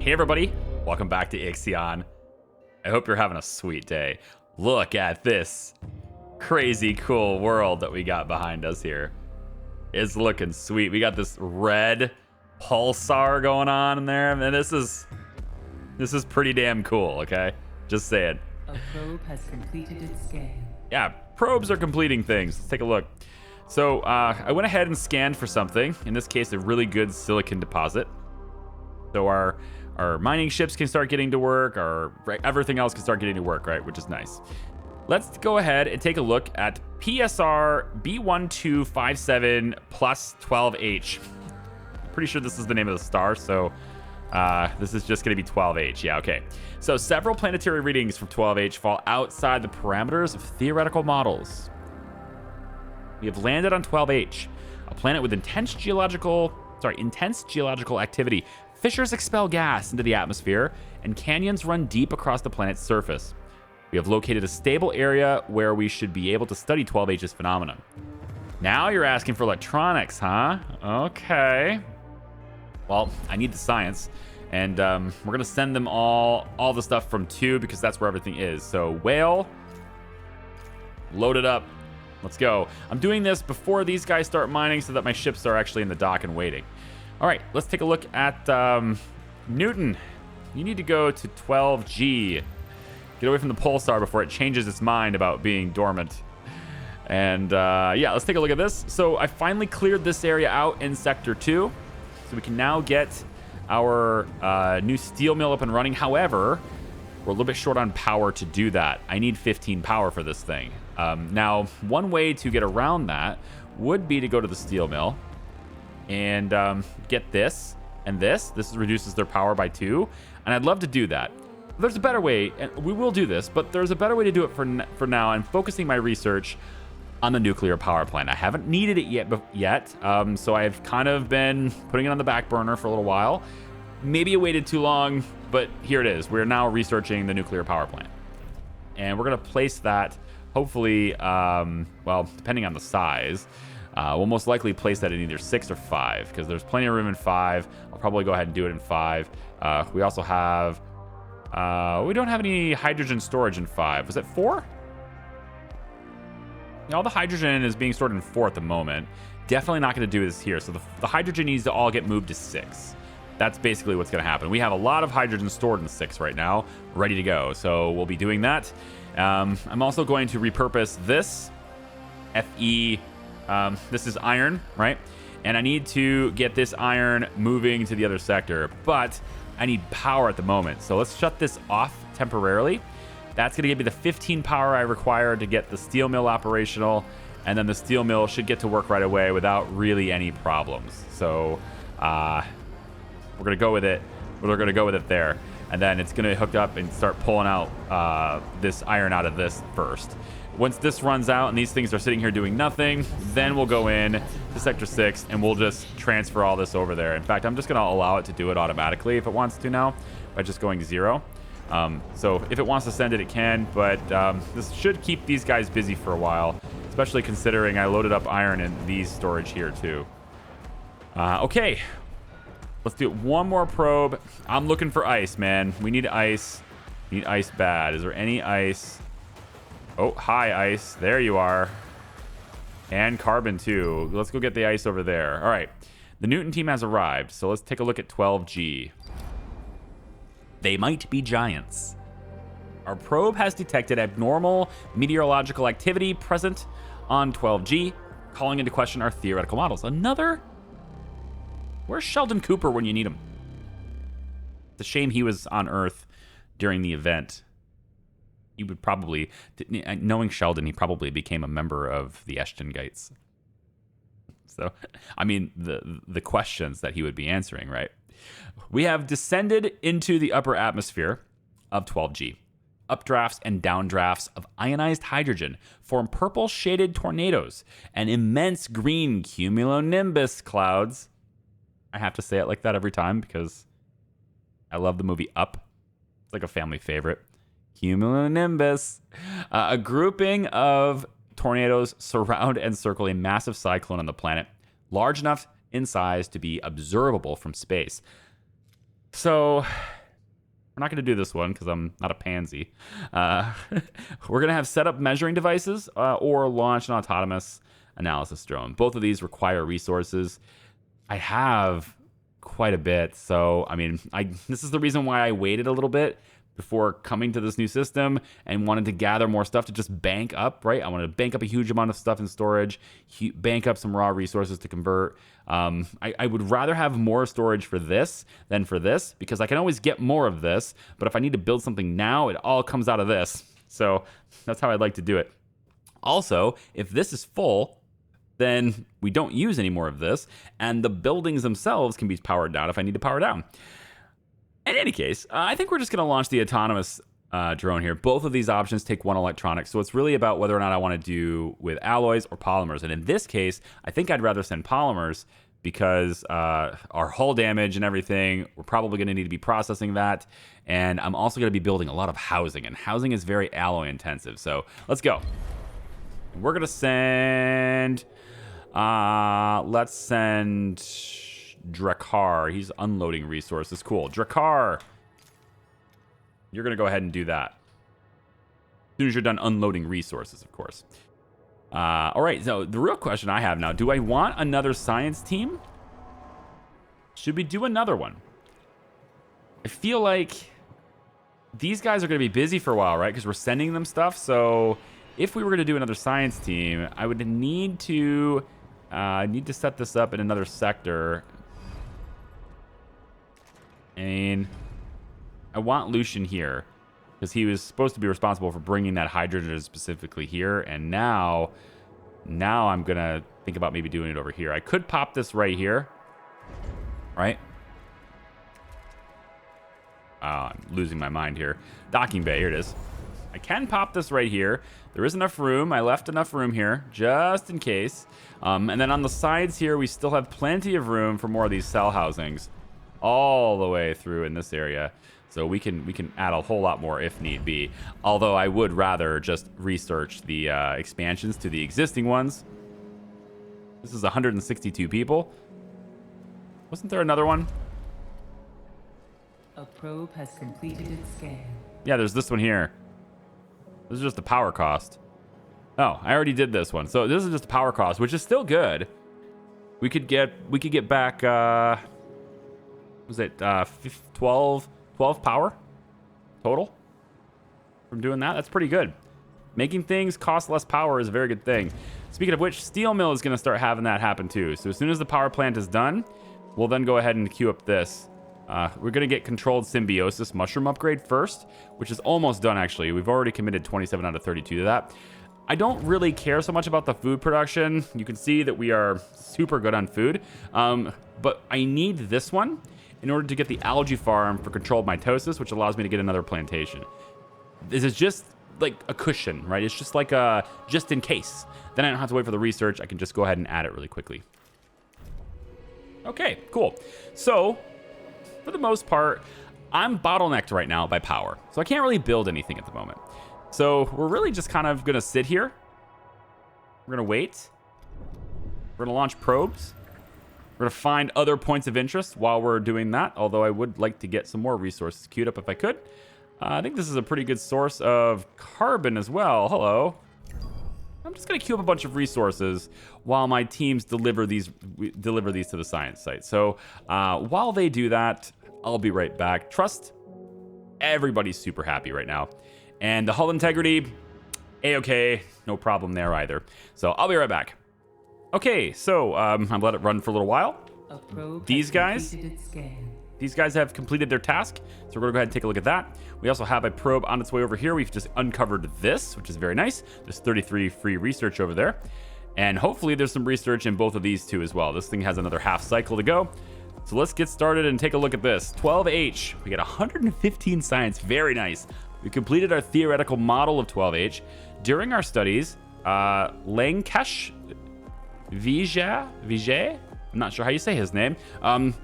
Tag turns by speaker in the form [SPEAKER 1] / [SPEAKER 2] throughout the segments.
[SPEAKER 1] Hey everybody, welcome back to IXION. I hope you're having a sweet day. Look at this crazy cool world that we got behind us here. It's looking sweet. We got this red pulsar going on in there, and this is pretty damn cool, okay? Just saying.
[SPEAKER 2] A probe has completed its scan.
[SPEAKER 1] Yeah, probes are completing things. Let's take a look. So I went ahead and scanned for something. In this case, a really good silicon deposit. So our mining ships can start getting to work, everything else can start getting to work, right? Which is nice. Let's go ahead and take a look at PSR B1257 plus 12H. Pretty sure this is the name of the star, so this is just going to be 12H. Yeah, okay. So several planetary readings from 12H fall outside the parameters of theoretical models. We have landed on 12H, a planet with intense geological activity. Fissures expel gas into the atmosphere, and canyons run deep across the planet's surface. We have located a stable area where we should be able to study 12H's phenomenon. Now you're asking for electronics, huh? Okay. Well, I need the science, and we're going to send them all the stuff from 2 because that's where everything is. So, whale, load it up. Let's go. I'm doing this before these guys start mining so that my ships are actually in the dock and waiting. All right, let's take a look at Newton. You need to go to 12G. Get away from the pulsar before it changes its mind about being dormant. And yeah, let's take a look at this. So I finally cleared this area out in Sector 2. So we can now get our new steel mill up and running. However, we're a little bit short on power to do that. I need 15 power for this thing. Now, one way to get around that would be to go to the steel mill and get this and this. This reduces their power by 2, and I'd love to do that. There's a better way, and we will do this, but there's a better way to do it for now. I'm focusing my research on the nuclear power plant. I haven't needed it yet, so I've kind of been putting it on the back burner for a little while. Maybe I waited too long, but here it is. We're now researching the nuclear power plant, and we're going to place that hopefully, well, depending on the size. We'll most likely place that in either 6 or 5 because there's plenty of room in 5. I'll probably go ahead and do it in 5. We also have, we don't have any hydrogen storage in 5. Was it 4? Yeah, all the hydrogen is being stored in 4 at the moment. Definitely not going to do this here. So the hydrogen needs to all get moved to 6. That's basically what's going to happen. We have a lot of hydrogen stored in 6 right now, ready to go. So we'll be doing that. I'm also going to repurpose this FE. This is iron, right? And I need to get this iron moving to the other sector, but I need power at the moment. So let's shut this off temporarily. That's going to give me the 15 power I require to get the steel mill operational, and then the steel mill should get to work right away without really any problems. So we're going to go with it. We're going to go with it there, and then it's going to hook up and start pulling out this iron out of this first. Once this runs out and these things are sitting here doing nothing, then we'll go in to Sector 6 and we'll just transfer all this over there. In fact, I'm just going to allow it to do it automatically if it wants to now by just going 0. So if it wants to send it, it can, but this should keep these guys busy for a while, especially considering I loaded up iron in these storage here too. Okay, let's do one more probe. I'm looking for ice, man. We need ice. We need ice bad. Is there any ice? Oh, hi, ice. There you are. And carbon, too. Let's go get the ice over there. All right. The Newton team has arrived, so let's take a look at 12G. They might be giants. Our probe has detected abnormal meteorological activity present on 12G, calling into question our theoretical models. Another? Where's Sheldon Cooper when you need him? It's a shame he was on Earth during the event. He would probably, knowing Sheldon, he probably became a member of the Eshtongites. So, I mean, the questions that he would be answering, right? We have descended into the upper atmosphere of 12G. Updrafts and downdrafts of ionized hydrogen form purple shaded tornadoes and immense green cumulonimbus clouds. I have to say it like that every time because I love the movie Up. It's like a family favorite. Cumulonimbus. A grouping of tornadoes surround and circle a massive cyclone on the planet, large enough in size to be observable from space. So we're not going to do this one because I'm not a pansy. We're going to have set up measuring devices or launch an autonomous analysis drone. Both of these require resources. I have quite a bit. So, I mean, this is the reason why I waited a little bit before coming to this new system and wanted to gather more stuff to just bank up, right? I wanted to bank up a huge amount of stuff in storage, bank up some raw resources to convert. I would rather have more storage for this than for this because I can always get more of this. But if I need to build something now, it all comes out of this. So that's how I'd like to do it. Also, if this is full, then we don't use any more of this, and the buildings themselves can be powered down if I need to power down. In any case, I think we're just going to launch the autonomous drone here. Both of these options take one electronic, so it's really about whether or not I want to do with alloys or polymers. And in this case, I think I'd rather send polymers because our hull damage and everything, we're probably going to need to be processing that. And I'm also going to be building a lot of housing, and housing is very alloy intensive. So let's go. We're going to send... let's send Drakkar. He's unloading resources. Cool. Drakkar, you're going to go ahead and do that. As soon as you're done unloading resources, of course. All right. So the real question I have now, do I want another science team? Should we do another one? I feel like these guys are going to be busy for a while, right? Because we're sending them stuff. So if we were going to do another science team, I would need to set this up in another sector. And I want Lucian here because he was supposed to be responsible for bringing that hydrogen specifically here. And now I'm going to think about maybe doing it over here. I could pop this right here, right? I'm losing my mind here. Docking bay, here it is. I can pop this right here. There is enough room. I left enough room here just in case. And then on the sides here, we still have plenty of room for more of these cell housings all the way through in this area. So we can add a whole lot more if need be. Although I would rather just research the expansions to the existing ones. This is 162 people. Wasn't there another one?
[SPEAKER 2] A probe has completed its scan.
[SPEAKER 1] Yeah, there's this one here. This is just the power cost. Oh, I already did this one. So this is just a power cost, which is still good. We could get back was it 12 power total from doing that? That's pretty good. Making things cost less power is a very good thing. Speaking of which, steel mill is going to start having that happen too. So as soon as the power plant is done, we'll then go ahead and queue up this. We're going to get controlled symbiosis mushroom upgrade first, which is almost done actually. We've already committed 27 out of 32 to that. I don't really care so much about the food production. You can see that we are super good on food. But I need this one in order to get the algae farm for controlled mitosis, which allows me to get another plantation. This is just like a cushion, right? It's just like a just in case. Then I don't have to wait for the research. I can just go ahead and add it really quickly. Okay, cool. So for the most part, I'm bottlenecked right now by power. So I can't really build anything at the moment. So we're really just kind of going to sit here. We're going to wait. We're going to launch probes. We're going to find other points of interest while we're doing that. Although I would like to get some more resources queued up if I could. I think this is a pretty good source of carbon as well. Hello. I'm just going to queue up a bunch of resources while my teams deliver these to the science site. So while they do that, I'll be right back. Trust, everybody's super happy right now. And the hull integrity, A-okay, no problem there either. So I'll be right back. Okay, so I've let it run for a little while. These guys have completed their task. So we're gonna go ahead and take a look at that. We also have a probe on its way over here. We've just uncovered this, which is very nice. There's 33 free research over there. And hopefully there's some research in both of these two as well. This thing has another half cycle to go. So let's get started and take a look at this. 12H, we got 115 science, very nice. We completed our theoretical model of 12H. During our studies, Lankesh Vijay, I'm not sure how you say his name,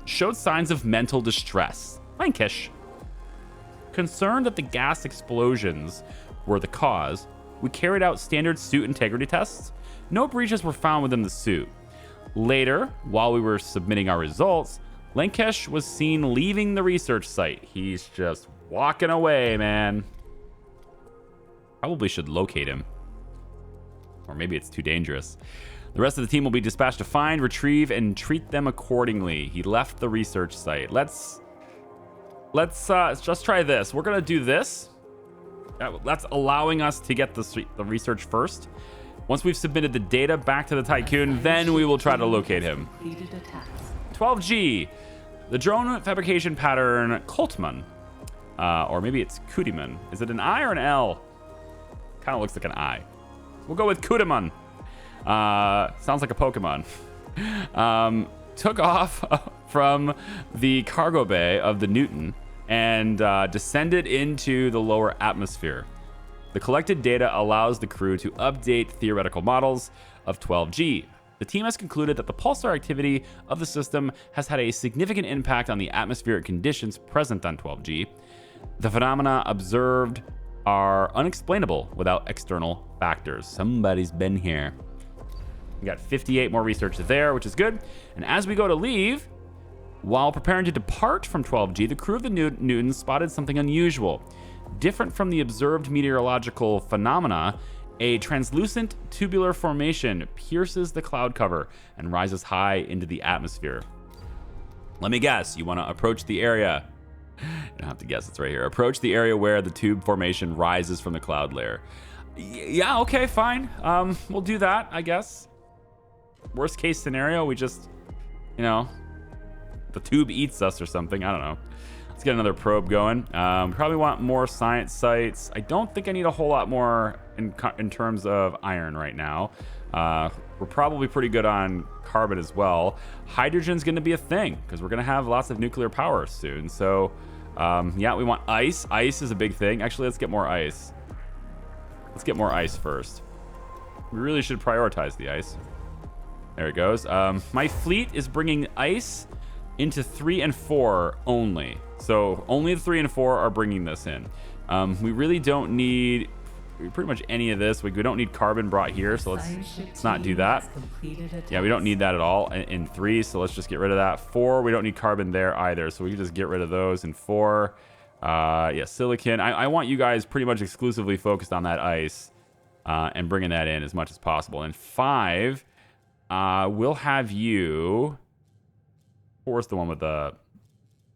[SPEAKER 1] showed signs of mental distress. Lankesh. Concerned that the gas explosions were the cause, we carried out standard suit integrity tests. No breaches were found within the suit. Later, while we were submitting our results, Lankesh was seen leaving the research site. He's just walking away, man. Probably should locate him. Or maybe it's too dangerous. The rest of the team will be dispatched to find, retrieve, and treat them accordingly. He left the research site. Let's just try this. We're gonna do this. That's allowing us to get the research first. Once we've submitted the data back to the Tiqqun, then we will try to locate him. 12G, the drone fabrication pattern Coltman, or maybe it's Kudiman. Is it an I or an L? Kind of looks like an I. We'll go with Kudiman. Sounds like a Pokemon. Took off from the cargo bay of the Newton and descended into the lower atmosphere. The collected data allows the crew to update theoretical models of 12G. The team has concluded that the pulsar activity of the system has had a significant impact on the atmospheric conditions present on 12G. The phenomena observed are unexplainable without external factors. Somebody's been here. We got 58 more research there, which is good. And as we go to leave, while preparing to depart from 12G, the crew of the Newton spotted something unusual. Different from the observed meteorological phenomena, a translucent tubular formation pierces the cloud cover and rises high into the atmosphere. Let me guess, you want to approach the area. You don't have to guess, it's right here. Approach the area where the tube formation rises from the cloud layer. Yeah, okay, fine. We'll do that, I guess. Worst case scenario, we just, the tube eats us or something. I don't know. Let's get another probe going. Probably want more science sites. I don't think I need a whole lot more in terms of iron right now. We're probably pretty good on carbon as well. Hydrogen's going to be a thing because we're going to have lots of nuclear power soon. So, yeah, we want ice. Ice is a big thing. Actually, let's get more ice. Let's get more ice first. We really should prioritize the ice. There it goes. My fleet is bringing ice into 3 and 4 only. So only the 3 and 4 are bringing this in. We really don't need pretty much any of this. We don't need carbon brought here, so let's not do that. Yeah, we don't need that at all in 3, so let's just get rid of that. 4, we don't need carbon there either, so we can just get rid of those in 4. Yeah, silicon. I want you guys pretty much exclusively focused on that ice and bringing that in as much as possible. And 5, we'll have you... 4 is the one with the...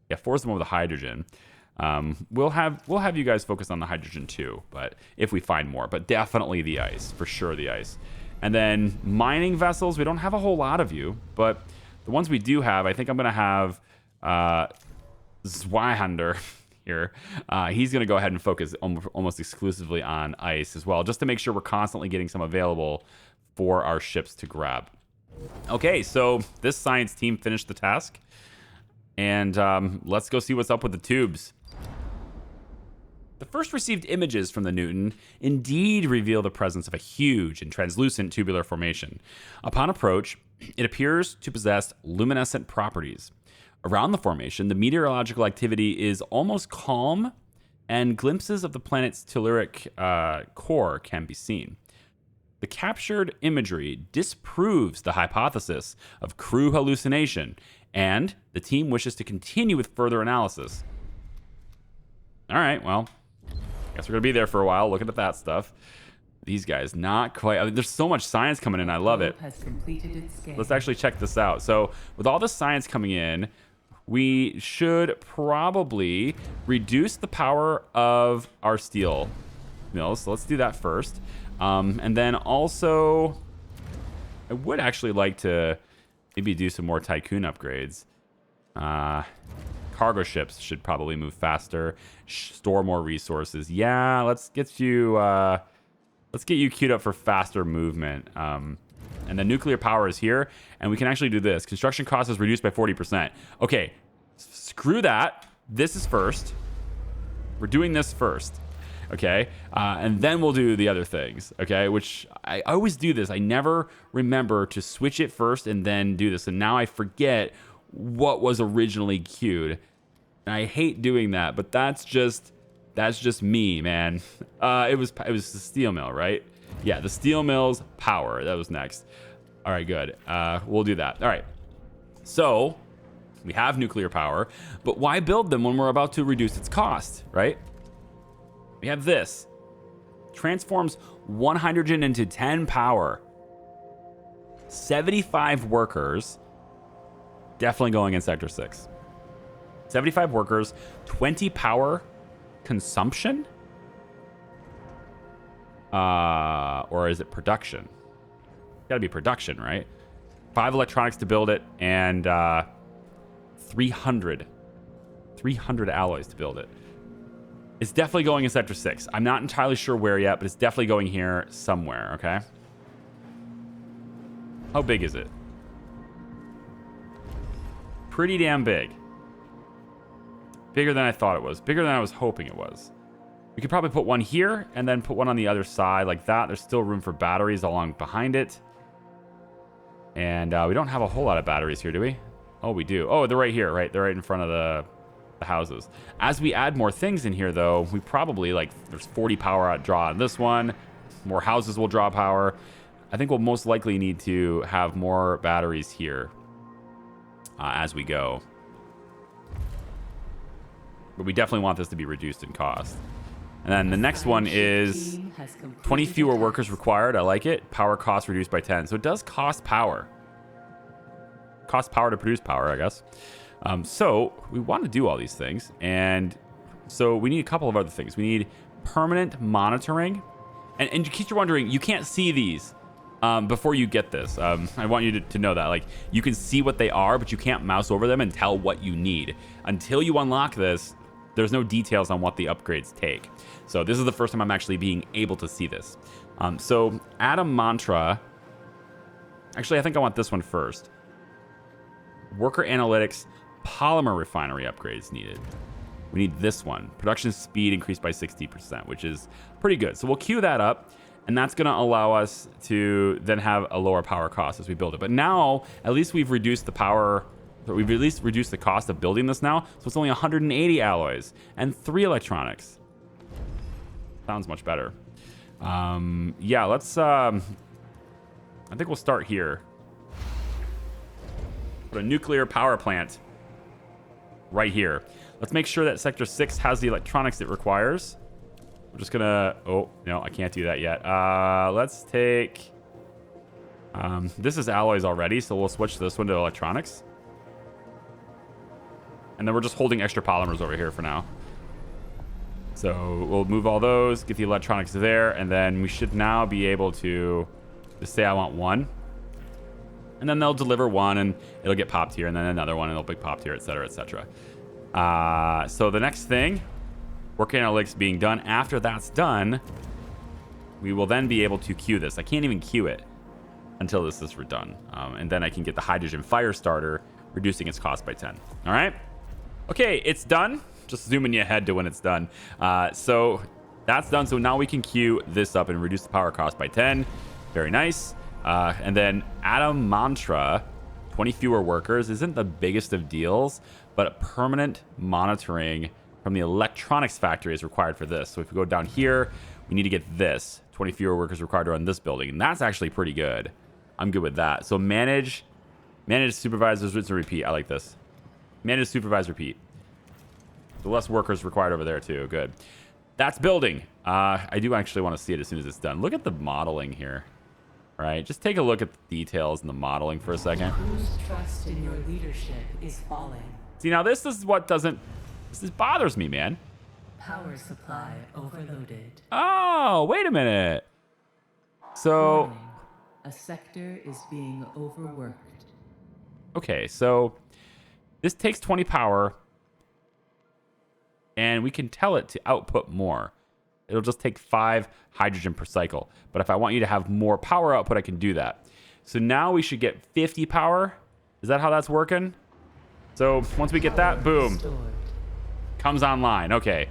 [SPEAKER 1] Yeah, 4 is the one with the hydrogen. We'll have you guys focus on the hydrogen too, but if we find more, but definitely the ice, for sure the ice. And then mining vessels, we don't have a whole lot of you, but the ones we do have, I think I'm going to have Zweihander here. He's going to go ahead and focus almost exclusively on ice as well, just to make sure we're constantly getting some available for our ships to grab. Okay, so this science team finished the task. And let's go see what's up with the tubes. The first received images from the Newton indeed reveal the presence of a huge and translucent tubular formation. Upon approach, it appears to possess luminescent properties. Around the formation, the meteorological activity is almost calm, and glimpses of the planet's telluric core can be seen. The captured imagery disproves the hypothesis of crew hallucination, and the team wishes to continue with further analysis. All right, well, I guess we're going to be there for a while looking at that stuff. These guys, not quite. I mean, there's so much science coming in. I love it. Let's actually check this out. So with all the science coming in, we should probably reduce the power of our steel mills. So let's do that first. And then also, I would actually like to maybe do some more Tiqqun upgrades. Cargo ships should probably move faster, store more resources. Yeah, let's get you queued up for faster movement. And the nuclear power is here, and we can actually do this. Construction cost is reduced by 40%. Okay, screw that. This is first. We're doing this first. Okay, and then we'll do the other things, okay, which I always do this. I never remember to switch it first and then do this, and now I forget what was originally queued. And I hate doing that, but that's just me, man. It was the steel mill, right? Yeah, the steel mill's power. That was next. All right, good. We'll do that. All right. So We have nuclear power, but why build them when we're about to reduce its cost, right? We have this. Transforms 1 hydrogen into 10 power. 75 workers. Definitely going in Sector 6. 75 workers, 20 power consumption? Or is it production? Gotta be production, right? 5 electronics to build it, and 300 alloys to build it. It's definitely going in Sector 6. I'm not entirely sure where yet, but it's definitely going here somewhere, okay? How big is it? Pretty damn big. Bigger than I thought it was. Bigger than I was hoping it was. We could probably put one here and then put one on the other side like that. There's still room for batteries along behind it. And we don't have a whole lot of batteries here, do we? Oh, we do. Oh, they're right here, right? They're right in front of the houses. As we add more things in here, though, we probably, like, there's 40 power out draw on this one. More houses will draw power. I think we'll most likely need to have more batteries here as we go. But we definitely want this to be reduced in cost. And then the next one is 20 fewer workers required. I like it. Power cost reduced by 10. So it does cost power. Cost power to produce power, I guess. So we want to do all these things. And so we need a couple of other things. We need permanent monitoring. And in case you're wondering, you can't see these before you get this. I want you to know that. Like, you can see what they are, but you can't mouse over them and tell what you need. Until you unlock this, there's no details on what the upgrades take. So this is the first time I'm actually being able to see this. So Atom Mantra. Actually, I think I want this one first. Worker Analytics Polymer Refinery upgrades needed. We need this one. Production speed increased by 60%, which is pretty good. So we'll queue that up, and that's going to allow us to then have a lower power cost as we build it. But now, at least we've reduced the power... We've at least reduced the cost of building this now, so it's only 180 alloys and 3 electronics. Sounds much better. Yeah, let's... I think we'll start here. Put a nuclear power plant right here. Let's make sure that Sector 6 has the electronics it requires. We're just gonna... Oh, no, I can't do that yet. Let's take... this is alloys already, so we'll switch this one to electronics. And then we're just holding extra polymers over here for now. So we'll move all those, get the electronics there, and then we should now be able to just say I want one. And then they'll deliver one, and it'll get popped here, and then another one, and it'll be popped here, etc., etc. So the next thing, work analytics being done. After that's done, we will then be able to queue this. I can't even queue it until this is done. And then I can get the hydrogen fire starter, reducing its cost by 10. All right? Okay, it's done. Just zooming you ahead to when it's done. So that's done. So now we can queue this up and reduce the power cost by 10. Very nice. And then Atom Mantra, 20 fewer workers, isn't the biggest of deals, but permanent monitoring from the electronics factory is required for this. So if we go down here, we need to get this. 20 fewer workers required to run this building. And that's actually pretty good. I'm good with that. So manage supervisors, rinse and repeat. I like this. Manage, supervise, repeat. The less workers required over there too. Good. That's building. I do actually want to see it as soon as it's done. Look at the modeling here. All right, just take a look at the details in the modeling for a second.
[SPEAKER 2] Whose trust in your leadership is falling?
[SPEAKER 1] See, now this is what doesn't... This bothers me, man.
[SPEAKER 2] Power supply overloaded.
[SPEAKER 1] Oh, wait a minute. So...
[SPEAKER 2] Warning. A sector is being overworked.
[SPEAKER 1] Okay, so... This takes 20 power, and we can tell it to output more. It'll just take 5 hydrogen per cycle. But if I want you to have more power output, I can do that. So now we should get 50 power. Is that how that's working? So once we get that, boom. Comes online. Okay.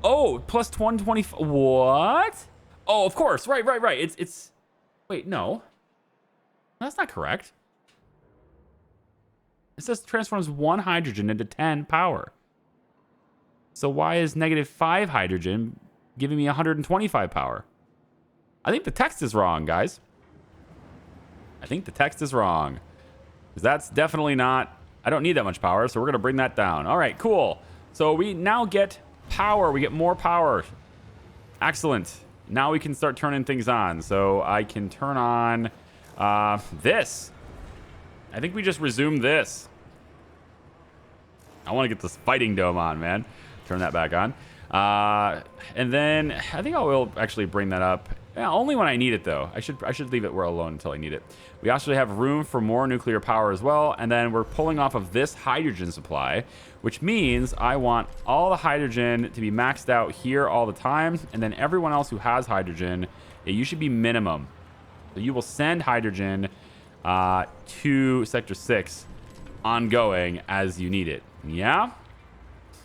[SPEAKER 1] Oh, plus 120. What? Oh, of course. Right. It's... Wait, no. That's not correct. It says transforms 1 hydrogen into 10 power. So why is -5 hydrogen giving me 125 power? I think the text is wrong, guys. I think the text is wrong. Because that's definitely not I don't need that much power, so we're going to bring that down. All right, cool. So we now get power. We get more power. Excellent. Now we can start turning things on. So I can turn on this. I think we just resume this. I want to get this fighting dome on, man. Turn that back on. And then I think I will actually bring that up. Yeah, only when I need it, though. I should leave it where alone until I need it. We actually have room for more nuclear power as well. And then we're pulling off of this hydrogen supply, which means I want all the hydrogen to be maxed out here all the time. And then everyone else who has hydrogen, yeah, you should be minimum. So you will send hydrogen to Sector 6 ongoing as you need it. Yeah?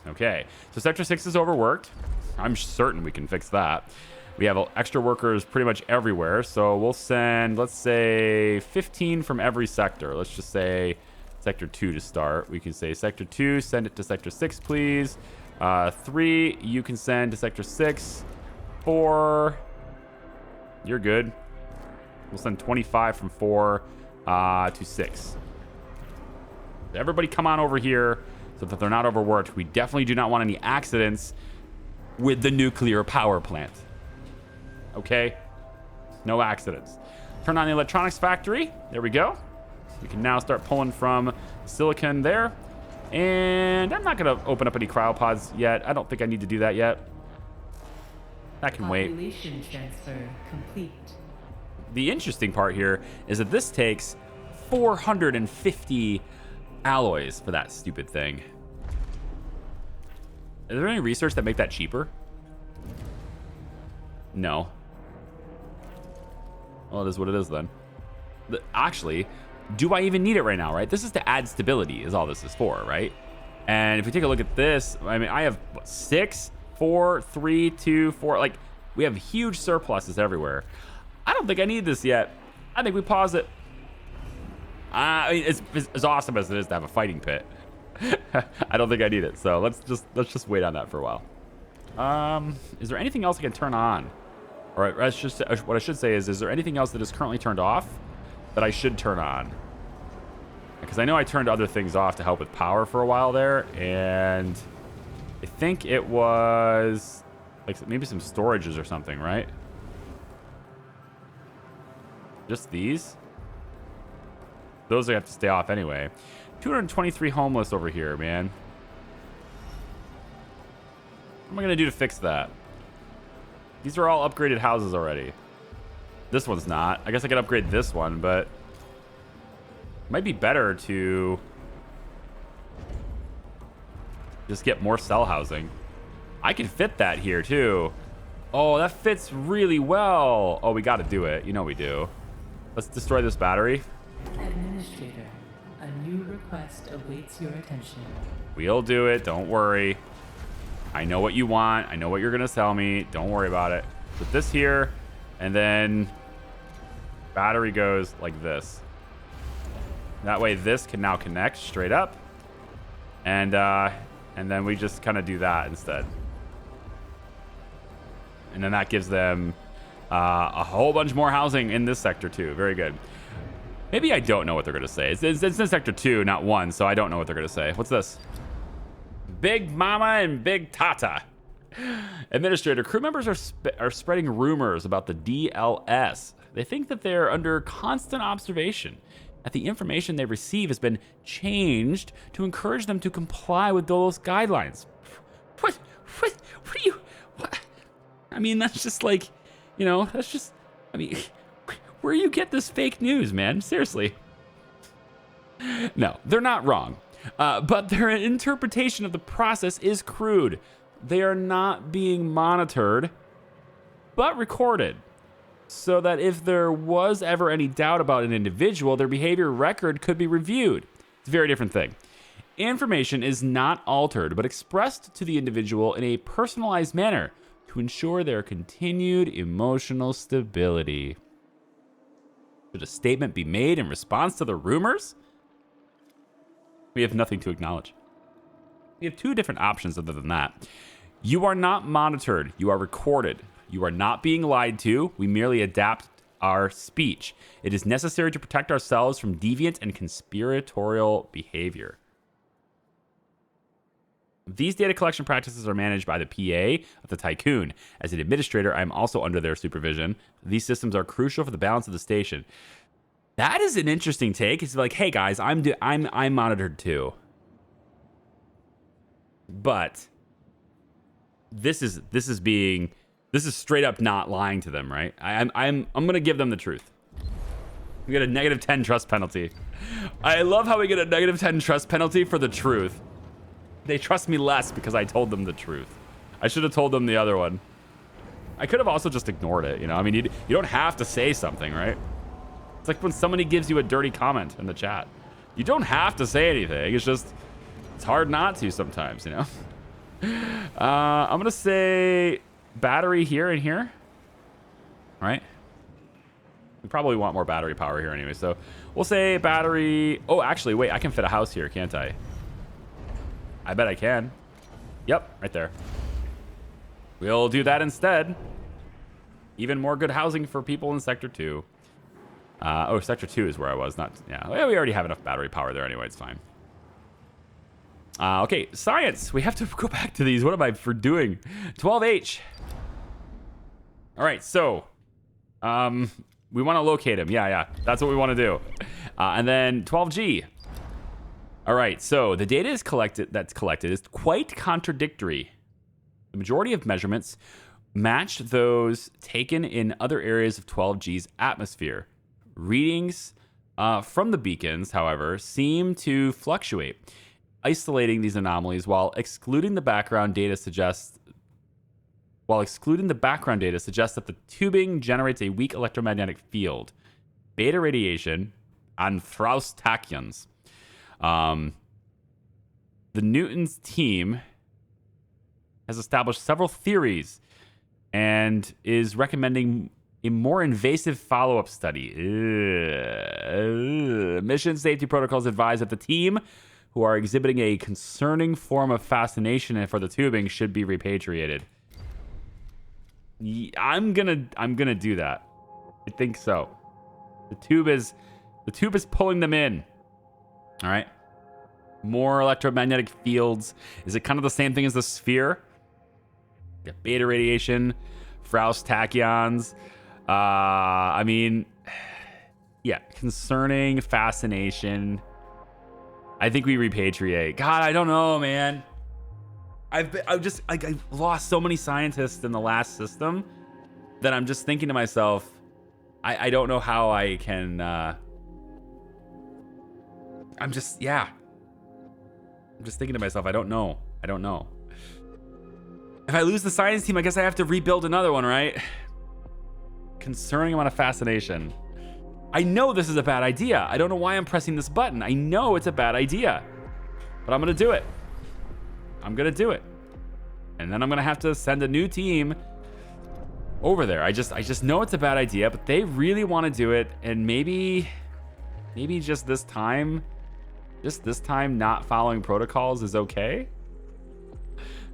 [SPEAKER 1] Okay. So Sector 6 is overworked. I'm certain we can fix that. We have extra workers pretty much everywhere. So we'll send, let's say, 15 from every sector. Let's just say Sector 2 to start. We can say Sector 2, send it to Sector 6, please. 3, you can send to Sector 6. 4, you're good. We'll send 25 from 4 to 6. Everybody come on over here so that they're not overworked. We definitely do not want any accidents with the nuclear power plant. Okay? No accidents. Turn on the electronics factory. There we go. We can now start pulling from silicon there. And I'm not going to open up any cryopods yet. I don't think I need to do that yet. That can wait.
[SPEAKER 2] Population transfer complete.
[SPEAKER 1] The interesting part here is that this takes 450 alloys for that stupid thing. Is there any research that make that cheaper? No. Well, it is what it is then. Actually, do I even need it right now, right? This is to add stability is all this is for, right? And if we take a look at this, I mean, I have what, 6, 4, 3, 2, 4. Like, we have huge surpluses everywhere. I don't think I need this yet. I think we pause it. I mean, it's as awesome as it is to have a fighting pit. I don't think I need it. So let's just wait on that for a while. Is there anything else I can turn on? Or what I should say is there anything else that is currently turned off that I should turn on? Because I know I turned other things off to help with power for a while there, and I think it was like maybe some storages or something, right? Just these? Those I have to stay off anyway. 223 homeless over here, man. What am I going to do to fix that? These are all upgraded houses already. This one's not. I guess I could upgrade this one, but it might be better to just get more cell housing. I can fit that here, too. Oh, that fits really well. Oh, we got to do it. You know we do. Let's destroy this battery.
[SPEAKER 2] Administrator, a new request awaits your attention.
[SPEAKER 1] We'll do it. Don't worry. I know what you want. I know what you're going to tell me. Don't worry about it. Put this here, and then battery goes like this. That way this can now connect straight up. And then we just kind of do that instead. And then that gives them a whole bunch more housing in this sector too. Very good. Maybe I don't know what they're going to say. It's in sector 2, not 1, so I don't know what they're going to say. What's this? Big Mama and Big Tata. Administrator, crew members are spreading rumors about the DLS. They think that they're under constant observation, that the information they receive has been changed to encourage them to comply with those guidelines. What are you... What? I mean, that's just like, you know, that's just... I mean, where do you get this fake news, man? Seriously. No, they're not wrong. But their interpretation of the process is crude. They are not being monitored, but recorded. So that if there was ever any doubt about an individual, their behavior record could be reviewed. It's a very different thing. Information is not altered, but expressed to the individual in a personalized manner to ensure their continued emotional stability. Should a statement be made in response to the rumors? We have nothing to acknowledge. We have 2 different options other than that. You are not monitored. You are recorded. You are not being lied to. We merely adapt our speech. It is necessary to protect ourselves from deviant and conspiratorial behavior. These data collection practices are managed by the PA of the Tiqqun. As an administrator, I'm also under their supervision. These systems are crucial for the balance of the station. That is an interesting take. It's like, hey guys, I'm monitored too. But this is straight up not lying to them, right? I'm gonna give them the truth. We get a -10 trust penalty. I love how we get a -10 trust penalty for the truth. They trust me less because I told them the truth. I should have told them the other one. I could have also just ignored it, you know? I mean, you don't have to say something, right? It's like when somebody gives you a dirty comment in the chat. You don't have to say anything. It's hard not to sometimes, you know? I'm going to say battery here and here. Right? We probably want more battery power here anyway, so we'll say battery. Oh, actually, wait, I can fit a house here, can't I? I bet I can. Yep, right there. We'll do that instead. Even more good housing for people in Sector 2. Oh, Sector 2 is where I was, not... Yeah, well, we already have enough battery power there anyway, it's fine. Okay, science. We have to go back to these. What am I for doing? 12H. All right, so... we want to locate him. Yeah, that's what we want to do. And then 12G. All right, so the data that's collected is quite contradictory. The majority of measurements matched those taken in other areas of 12G's atmosphere. Readings from the beacons, however, seem to fluctuate. Isolating these anomalies while excluding the background data suggests that the tubing generates a weak electromagnetic field, beta radiation, and Faust tachyons. The Newton's team has established several theories and is recommending a more invasive follow-up study. Mission safety protocols advise that the team who are exhibiting a concerning form of fascination for the tubing should be repatriated. I'm gonna do that. I think so. The tube is pulling them in. All right. More electromagnetic fields. Is it kind of the same thing as the sphere? Yeah, beta radiation, Faust tachyons. I mean, yeah, concerning fascination. I think we repatriate. God, I don't know, man. I've lost so many scientists in the last system that I'm just thinking to myself, I don't know how I can. I'm just thinking to myself, I don't know. If I lose the science team, I guess I have to rebuild another one, right? Concerning amount of fascination. I know this is a bad idea. I don't know why I'm pressing this button. I know it's a bad idea, but I'm gonna do it. I'm gonna do it, and then I'm gonna have to send a new team over there. I just know it's a bad idea, but they really want to do it, and maybe just this time not following protocols is okay.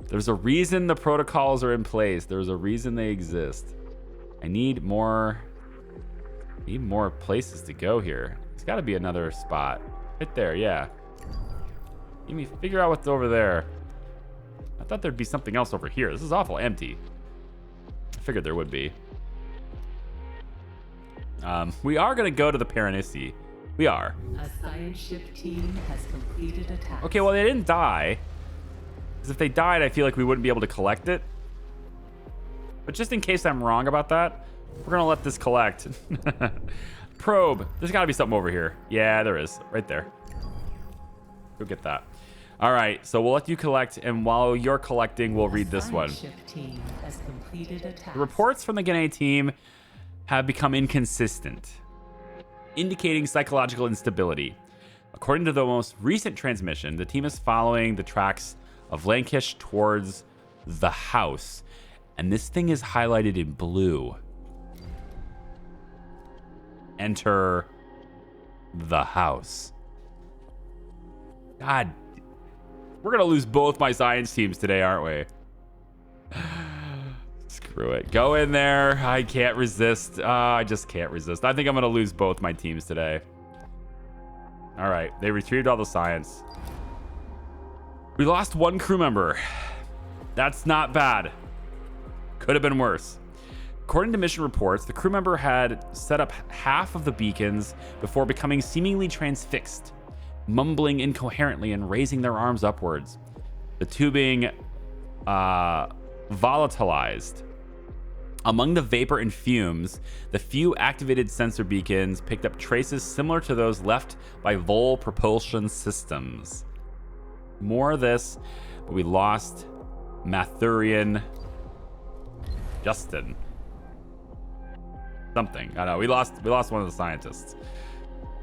[SPEAKER 1] There's a reason the protocols are in place. There's a reason they exist. I need more places to go here. There's got to be another spot right there. Yeah. Let me figure out what's over there. I thought there'd be something else over here. This is awful empty. I figured there would be. We are going to go to the Perinici. We are.
[SPEAKER 2] A science ship team has completed a task.
[SPEAKER 1] Okay, well, they didn't die. Because if they died, I feel like we wouldn't be able to collect it. But just in case I'm wrong about that, we're going to let this collect. Probe. There's got to be something over here. Yeah, there is. Right there. Go get that. All right, so we'll let you collect, and while you're collecting, we'll read this one.
[SPEAKER 2] Ship team has completed a task.
[SPEAKER 1] The reports from the G'neh team have become inconsistent, indicating psychological instability. According to the most recent transmission, the team is following the tracks of Lankish towards the house, and this thing is highlighted in blue. Enter the house. God, we're gonna lose both my science teams today, aren't we? Screw it. Go in there. I can't resist. I just can't resist. I think I'm gonna lose both my teams today. All right, they retrieved all the science. We lost one crew member. That's not bad. Could have been worse. According to mission reports, the crew member had set up half of the beacons before becoming seemingly transfixed, mumbling incoherently and raising their arms upwards. The tubing volatilized. Among the vapor and fumes, the few activated sensor beacons picked up traces similar to those left by Vol propulsion systems. More of this, but we lost Mathurian Justin. Something. I don't know. We lost one of the scientists.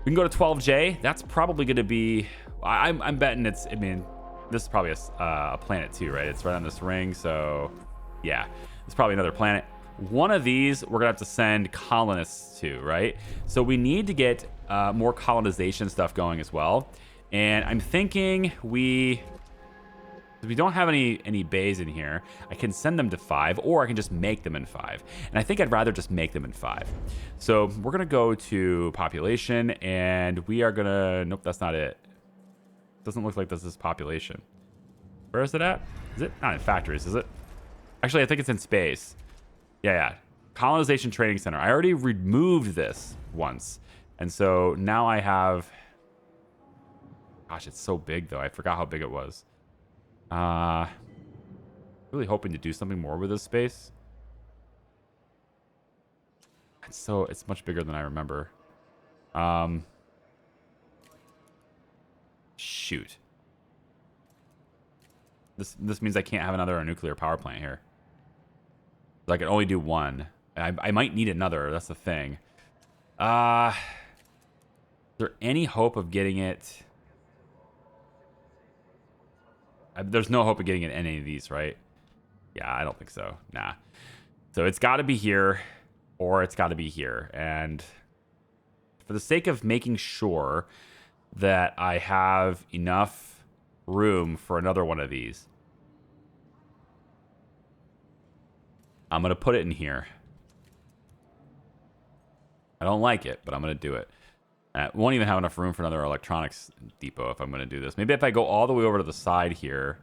[SPEAKER 1] We can go to 12J. That's probably going to be... I'm betting it's... I mean, this is probably a planet too, right? It's right on this ring, so... Yeah. It's probably another planet. One of these we're gonna have to send colonists to, right? So we need to get more colonization stuff going as well. And I'm thinking we don't have any bays in here. I can send them to 5, or I can just make them in 5. And I think I'd rather just make them in 5. So we're gonna go to population, and we are gonna... Nope, that's not it. Doesn't look like this is population. Where is it at? Is it not in factories, is it? Actually, I think it's in space. Yeah. Colonization Training Center. I already removed this once. And so now I have... Gosh, it's so big, though. I forgot how big it was. Really hoping to do something more with this space. It's much bigger than I remember. Shoot. This means I can't have another nuclear power plant here. I can only do one. I might need another. That's the thing. Is there any hope of getting it? There's no hope of getting it in any of these, right? Yeah, I don't think so. Nah. So it's got to be here, or it's got to be here. And for the sake of making sure that I have enough room for another one of these, I'm going to put it in here. I don't like it, but I'm going to do it. I won't even have enough room for another electronics depot if I'm going to do this. Maybe if I go all the way over to the side here.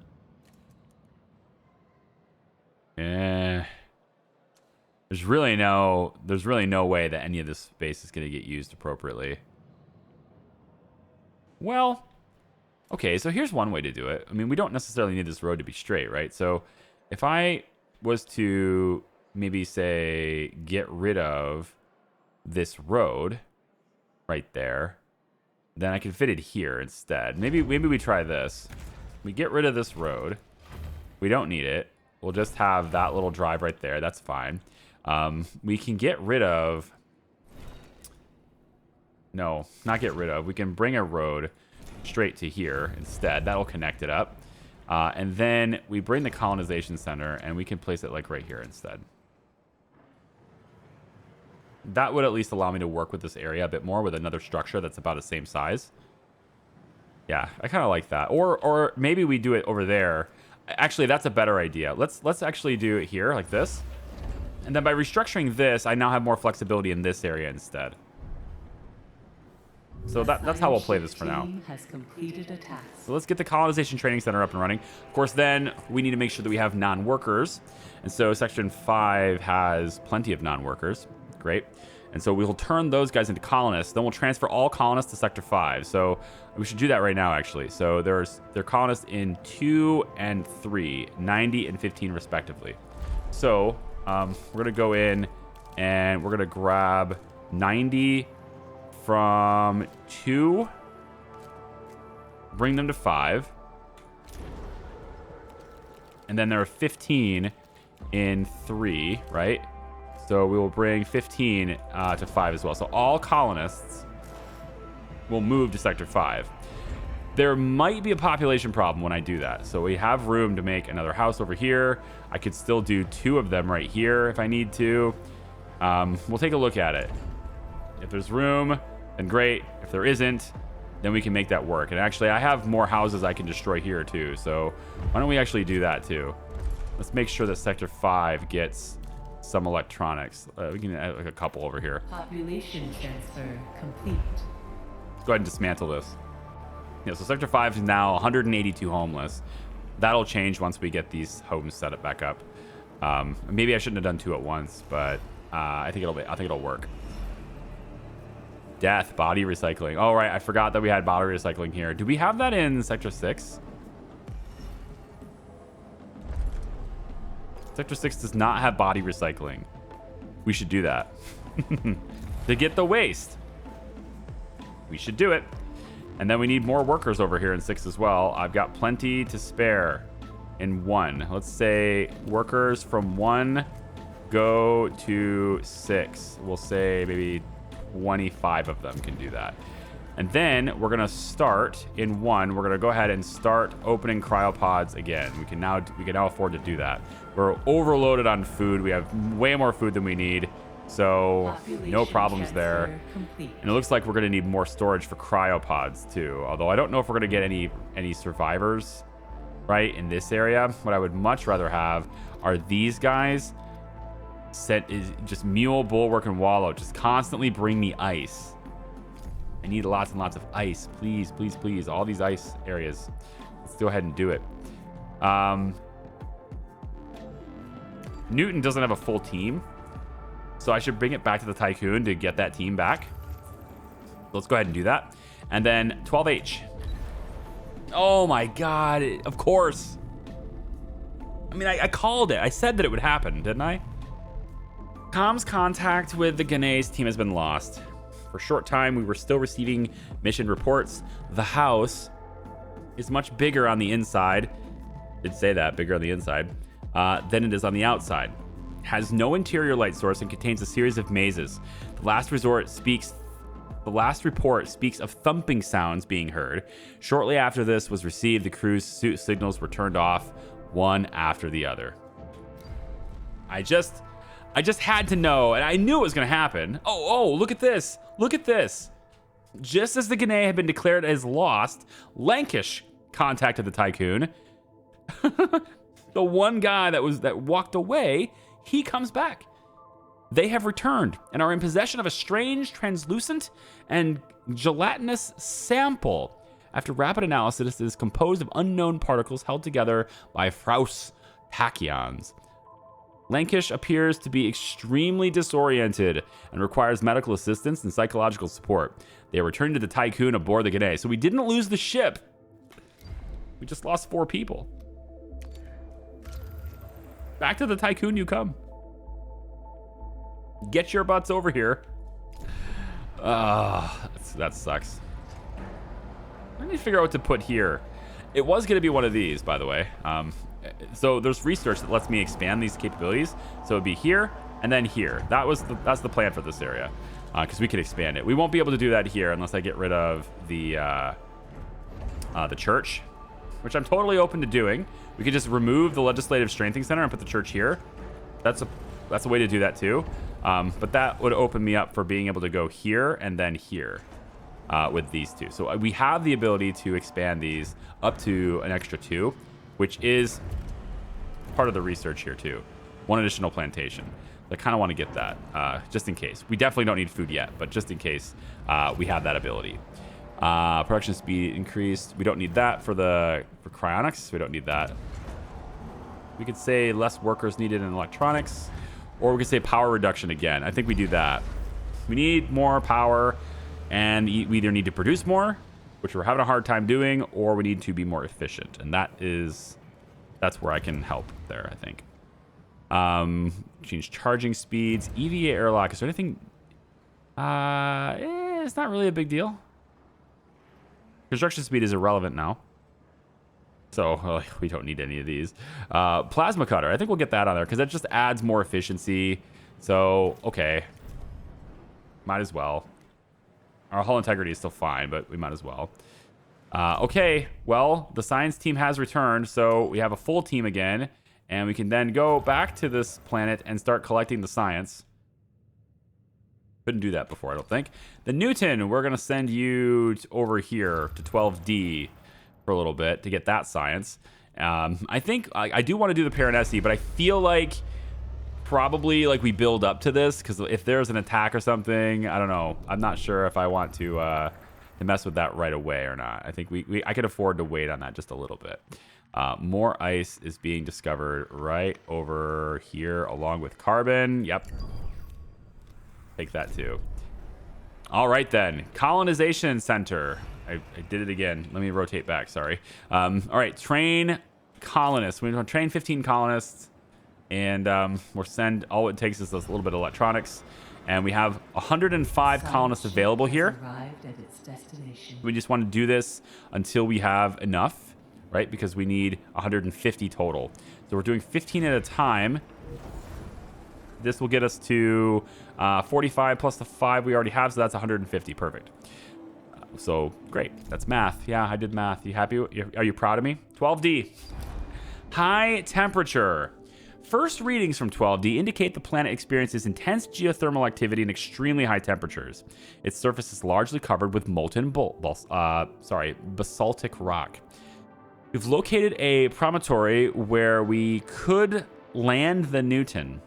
[SPEAKER 1] There's really no way that any of this space is going to get used appropriately. Well, okay, so here's one way to do it. I mean, we don't necessarily need this road to be straight, right? So if I was to maybe say get rid of this road right there, then I can fit it here instead. Maybe we try this. We get rid of this road. We don't need it. We'll just have that little drive right there. That's fine. We can get rid of... No, not get rid of. We can bring a road straight to here instead. That'll connect it up. And then we bring the colonization center, and we can place it like right here instead. That would at least allow me to work with this area a bit more with another structure that's about the same size. Yeah, I kind of like that. Or maybe we do it over there. Actually, that's a better idea. Let's actually do it here like this. And then by restructuring this, I now have more flexibility in this area instead. So that's how we'll play this for now.
[SPEAKER 2] Has completed a task.
[SPEAKER 1] So let's get the Colonization Training Center up and running. Of course, then we need to make sure that we have non-workers. And so Section 5 has plenty of non-workers. Great. And so we'll turn those guys into colonists. Then we'll transfer all colonists to Sector 5. So we should do that right now, actually. So they're colonists in 2 and 3, 90 and 15 respectively. So we're going to go in and we're going to grab 90 from 2, bring them to 5. And then there are 15 in 3, right? So we will bring 15 to 5 as well. So all colonists will move to Sector 5. There might be a population problem when I do that. So we have room to make another house over here. I could still do 2 of them right here if I need to. We'll take a look at it. If there's room, then great. If there isn't, then we can make that work. And actually, I have more houses I can destroy here too. So why don't we actually do that too? Let's make sure that Sector 5 gets some electronics. We can add like a couple over here.
[SPEAKER 2] Population transfer complete.
[SPEAKER 1] Let's go ahead and dismantle this. Yeah, so Sector 5 is now 182 homeless. That'll change once we get these homes set up back up. Maybe I shouldn't have done 2 at once, but I think it'll work. Death, body recycling. Oh, right, I forgot that we had body recycling here. Do we have that in Sector 6? Sector 6 does not have body recycling. We should do that. To get the waste. We should do it. And then we need more workers over here in 6 as well. I've got plenty to spare in 1. Let's say workers from 1 go to 6. We'll say maybe 25 of them can do that. And then we're going to start in 1. We're going to go ahead and start opening cryopods again. We can now afford to do that. We're overloaded on food. We have way more food than we need. So no problems there.
[SPEAKER 2] Complete.
[SPEAKER 1] And it looks like we're going to need more storage for cryopods too. Although I don't know if we're going to get any survivors right in this area. What I would much rather have are these guys set is just Mule, Bulwark, and Wallow. Just constantly bring me ice. I need lots and lots of ice. Please, please, please. All these ice areas. Let's go ahead and do it. Newton doesn't have a full team. So I should bring it back to the Tiqqun to get that team back. Let's go ahead and do that. And then 12H. Oh my god. Of course. I mean, I called it. I said that it would happen, didn't I? Comms contact with the Ghanese team has been lost. For a short time, we were still receiving mission reports. The house is much bigger on the inside. Did say that, bigger on the inside, than it is on the outside. Has no interior light source and contains a series of mazes. The last report speaks of thumping sounds being heard. Shortly after this was received, the crew's suit signals were turned off, one after the other. I just had to know, and I knew it was going to happen. Oh, look at this. Look at this. Just as the Ghanese had been declared as lost, Lankish contacted the Tiqqun. The one guy that walked away, he comes back. They have returned and are in possession of a strange, translucent, and gelatinous sample. After rapid analysis, it is composed of unknown particles held together by Frauss tachyons. Lankish appears to be extremely disoriented and requires medical assistance and psychological support. They returned to the Tiqqun aboard the Ghanese. So we didn't lose the ship. We just lost 4 people. Back to the Tiqqun you come. Get your butts over here. That sucks. I need to figure out what to put here. It was going to be one of these, by the way. So there's research that lets me expand these capabilities. So it'd be here and then here. That's the plan for this area, because we can expand it. We won't be able to do that here unless I get rid of the church, which I'm totally open to doing. We could just remove the Legislative Strengthening Center and put the church here. That's a way to do that too. But that would open me up for being able to go here and then here with these two. So we have the ability to expand these up to an extra 2, which is part of the research here too. 1 additional plantation. I kind of want to get that just in case. We definitely don't need food yet, but just in case we have that ability. Production speed increased. We don't need that for cryonics. We don't need that. We could say less workers needed in electronics, or we could say power reduction again. I think we do that. We need more power, and we either need to produce more, which we're having a hard time doing, or we need to be more efficient. And that's where I can help there, I think. Change charging speeds. EVA airlock. Is there anything? It's not really a big deal. Construction speed is irrelevant now. So we don't need any of these. Plasma cutter. I think we'll get that on there because that just adds more efficiency. So, okay. Might as well. Our hull integrity is still fine, but we might as well. Okay, well, the science team has returned, so we have a full team again, and we can then go back to this planet and start collecting the science. Couldn't do that before, I don't think. The Newton, we're going to send you over here to 12D for a little bit to get that science. I think I do want to do the Paranesi, but I feel like probably like we build up to this, because if there's an attack or something, I don't know. I'm not sure if I want to to mess with that right away or not. I think I could afford to wait on that just a little bit. More ice is being discovered right over here along with carbon. Yep. Take that too. All right then. Colonization center. I did it again. Let me rotate back. Sorry. All right. Train colonists. We're going to train 15 colonists. And we'll send, all it takes is this little bit of electronics. And we have 105 colonists available here.
[SPEAKER 2] Arrived at its destination.
[SPEAKER 1] We just want to do this until we have enough, right? Because we need 150 total. So we're doing 15 at a time. This will get us to 45 plus the 5 we already have, so that's 150. Perfect. So great. That's math. Yeah, I did math. You happy? Are you proud of me? 12D. High temperature. First readings from 12D indicate the planet experiences intense geothermal activity and extremely high temperatures. Its surface is largely covered with molten basaltic rock. We've located a promontory where we could land the Newton.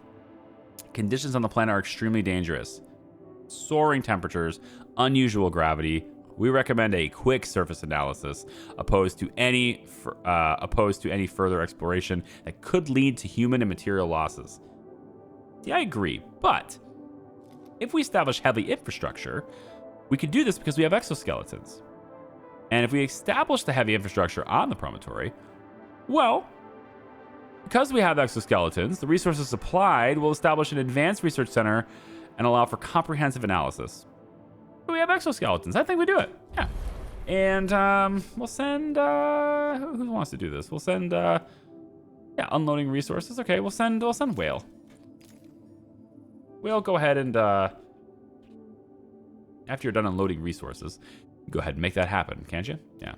[SPEAKER 1] Conditions on the planet are extremely dangerous. Soaring temperatures, unusual gravity. We recommend a quick surface analysis opposed to any further exploration that could lead to human and material losses. Yeah, I agree, but if we establish heavy infrastructure, we could do this because we have exoskeletons. And if we establish the heavy infrastructure on the promontory, well, because we have exoskeletons, the resources supplied will establish an advanced research center and allow for comprehensive analysis. We have exoskeletons. I think we do it. Yeah. And we'll send... who wants to do this? We'll send... yeah, unloading resources. Okay, we'll send Whale. Whale, go ahead and... after you're done unloading resources, go ahead and make that happen, can't you? Yeah.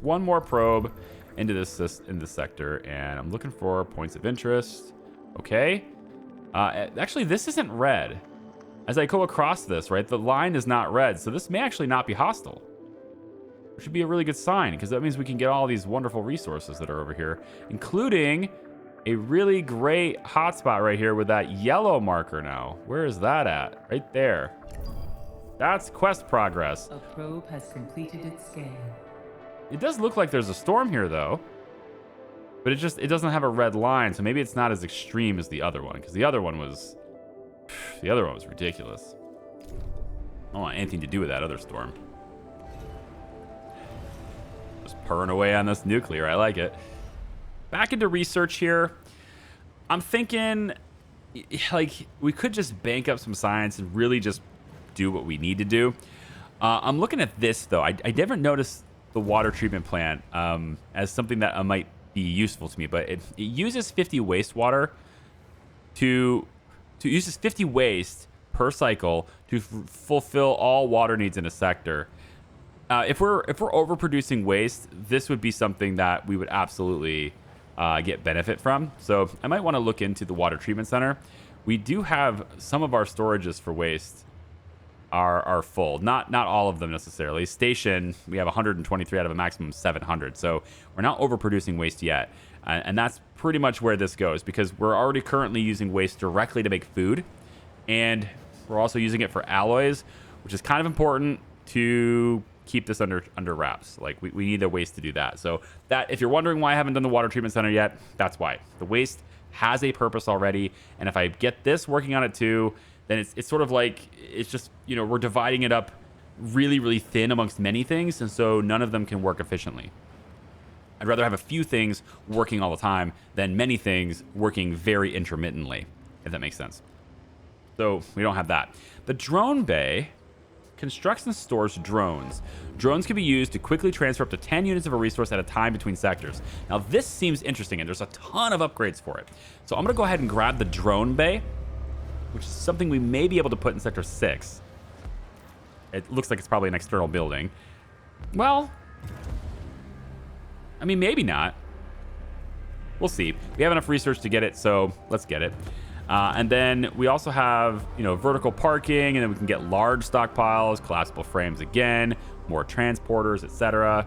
[SPEAKER 1] One more probe into this sector, and I'm looking for points of interest. Okay. Actually, this isn't red. As I go across this, right, the line is not red, so this may actually not be hostile. Which should be a really good sign, because that means we can get all these wonderful resources that are over here, including a really great hotspot right here with that yellow marker now. Where is that at? Right there. That's quest progress.
[SPEAKER 2] A probe has completed its scan.
[SPEAKER 1] It does look like there's a storm here, though. But it doesn't have a red line, so maybe it's not as extreme as the other one, because the other one was ridiculous. I don't want anything to do with that other storm. Just purring away on this nuclear. I like it. Back into research here. I'm thinking, like, we could just bank up some science and really just do what we need to do. I'm looking at this, though. I never noticed the water treatment plant as something that might be useful to me, but it uses 50 wastewater to uses 50 waste per cycle to fulfill all water needs in a sector. If we're overproducing waste, this would be something that we would absolutely get benefit from. So I might want to look into the water treatment center. We do have some of our storages for waste are full. Not all of them necessarily. Station, we have 123 out of a maximum of 700. So we're not overproducing waste yet. And that's pretty much where this goes, because we're already currently using waste directly to make food. And we're also using it for alloys, which is kind of important to keep this under wraps. Like, we need the waste to do that. So that, if you're wondering why I haven't done the water treatment center yet, that's why. The waste has a purpose already. And if I get this working on it too, then it's sort of like, it's just, you know, we're dividing it up really, really thin amongst many things. And so none of them can work efficiently. I'd rather have a few things working all the time than many things working very intermittently, if that makes sense. So we don't have that. The drone bay constructs and stores drones. Drones can be used to quickly transfer up to 10 units of a resource at a time between sectors. Now, this seems interesting, and there's a ton of upgrades for it. So I'm going to go ahead and grab the drone bay, which is something we may be able to put in Sector 6. It looks like it's probably an external building. Well, I mean, maybe not. We'll see. We have enough research to get it, so let's get it. And then we also have, you know, vertical parking, and then we can get large stockpiles, collapsible frames again, more transporters, etc.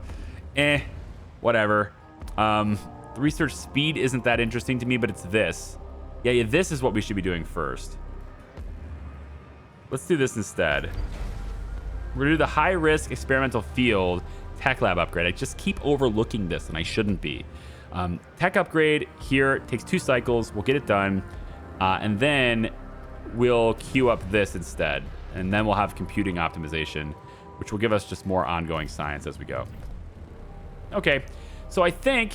[SPEAKER 1] Whatever. The research speed isn't that interesting to me, but it's this. Yeah, this is what we should be doing first. Let's do this instead. We're gonna do the high risk experimental field tech lab upgrade. I just keep overlooking this, and I shouldn't be. Tech upgrade here takes 2 cycles. We'll get it done, and then we'll queue up this instead, and then we'll have computing optimization, which will give us just more ongoing science as we go. Okay, so I think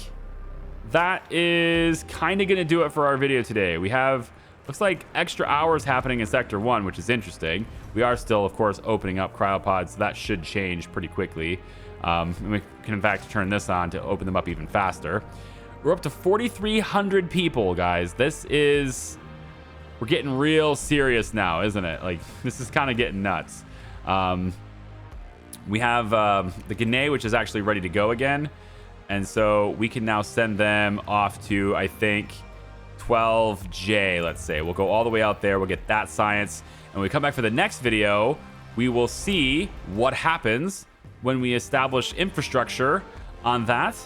[SPEAKER 1] that is kind of going to do it for our video today. We have, looks like, extra hours happening in Sector 1, which is interesting. We are still, of course, opening up cryopods, so that should change pretty quickly. And we can, in fact, turn this on to open them up even faster. We're up to 4,300 people, guys. This is... We're getting real serious now, isn't it? Like, this is kind of getting nuts. We have the Gane, which is actually ready to go again. And so we can now send them off to, I think, 12J, let's say. We'll go all the way out there. We'll get that science. And when we come back for the next video, we will see what happens when we establish infrastructure on that,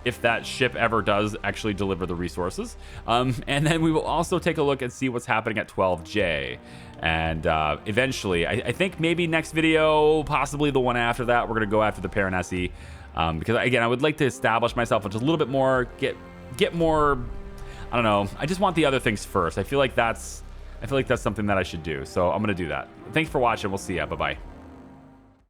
[SPEAKER 1] if that ship ever does actually deliver the resources. And then we will also take a look and see what's happening at 12J. And eventually, I think maybe next video, possibly the one after that, we're going to go after the Paranesi. Because, again, I would like to establish myself just a little bit more, get more, I don't know. I just want the other things first. I feel like that's something that I should do. So I'm going to do that. Thanks for watching. We'll see ya. Bye-bye.